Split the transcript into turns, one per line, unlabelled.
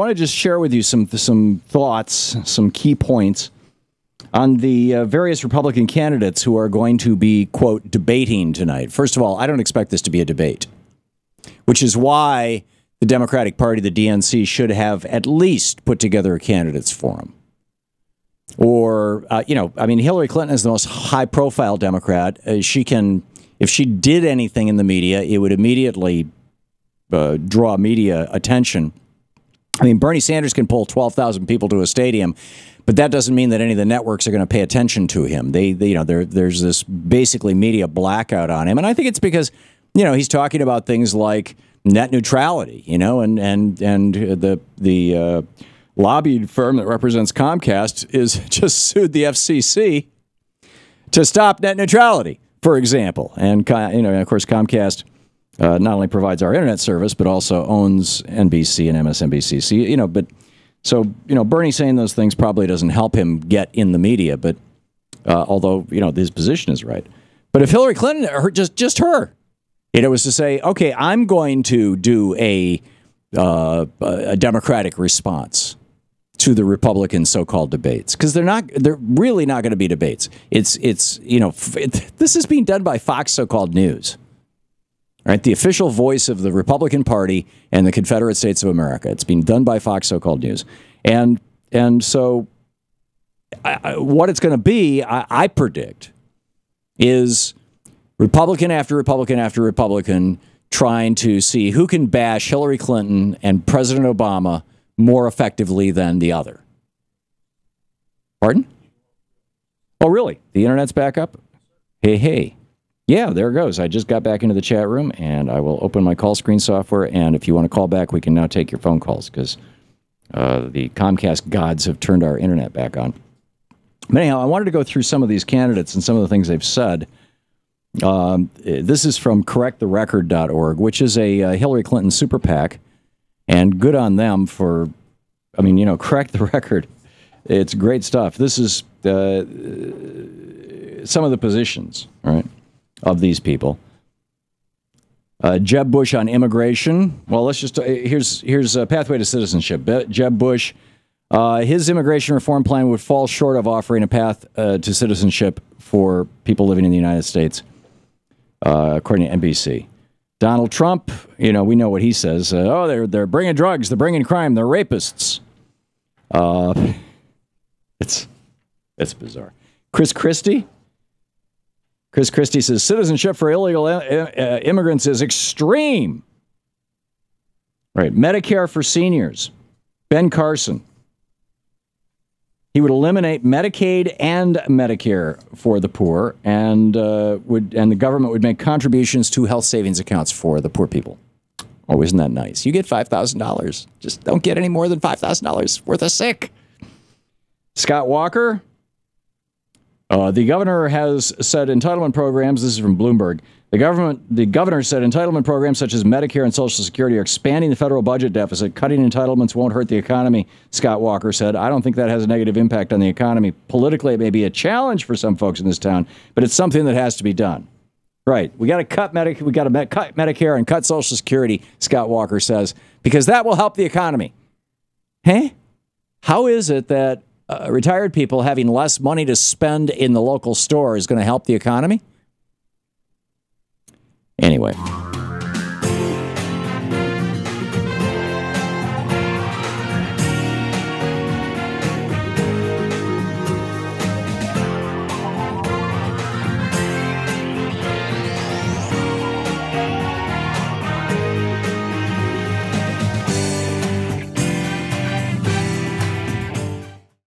want to just share with you some thoughts, some key points on the various Republican candidates who are going to be, quote, debating tonight. First of all, I don't expect this to be a debate, which is why the Democratic Party, the DNC, should have at least put together a candidates forum. Or, Hillary Clinton is the most high-profile Democrat. If she did anything in the media, it would immediately draw media attention. I mean, Bernie Sanders can pull 12,000 people to a stadium, but that doesn't mean that any of the networks are going to pay attention to him. There's this basically media blackout on him, and I think it's because he's talking about things like net neutrality, and the lobbying firm that represents Comcast is just sued the FCC to stop net neutrality, for example. And of course, Comcast not only provides our internet service, but also owns NBC and MSNBC. Bernie saying those things probably doesn't help him get in the media, but although, his position is right. But if Hillary Clinton, just her, was to say, okay, I'm going to do a Democratic response to the Republican so-called debates, because they're really not going to be debates. This is being done by Fox so-called News. Right, the official voice of the Republican Party and the Confederate States of America. It's being done by Fox so-called News. And so what it's going to be, I predict, is Republican after Republican after Republican trying to see who can bash Hillary Clinton and President Obama more effectively than the other. Pardon? Oh, really? The internet's back up? Hey. Yeah, there it goes. I just got back into the chat room, and I will open my call screen software, and if you want to call back, we can now take your phone calls, because the Comcast gods have turned our internet back on. But anyhow, I wanted to go through some of these candidates and some of the things they've said. This is from correcttherecord.org, which is a Hillary Clinton super PAC, and good on them for, Correct the Record. It's great stuff. This is some of the positions, right, of these people. Jeb Bush on immigration. Well, let's just here's a pathway to citizenship. Jeb Bush, his immigration reform plan would fall short of offering a path to citizenship for people living in the United States, according to NBC. Donald Trump, we know what he says. They're bringing drugs, they're bringing crime, they're rapists. It's bizarre. Chris Christie says citizenship for illegal immigrants is extreme. Right. Medicare for seniors. Ben Carson. He would eliminate Medicaid and Medicare for the poor, and the government would make contributions to health savings accounts for the poor people. Oh, isn't that nice? You get $5,000. Just don't get any more than $5,000 worth of sick. Scott Walker. The governor has said entitlement programs, this is from Bloomberg, the governor said entitlement programs such as Medicare and Social Security are expanding the federal budget deficit. Cutting entitlements won't hurt the economy, Scott Walker said. I don't think that has a negative impact on the economy. Politically, it may be a challenge for some folks in this town, but it's something that has to be done. Right. We got to cut Medicare and cut Social Security, Scott Walker says, because that will help the economy. Hey? How is it that retired people having less money to spend in the local store is going to help the economy? Anyway.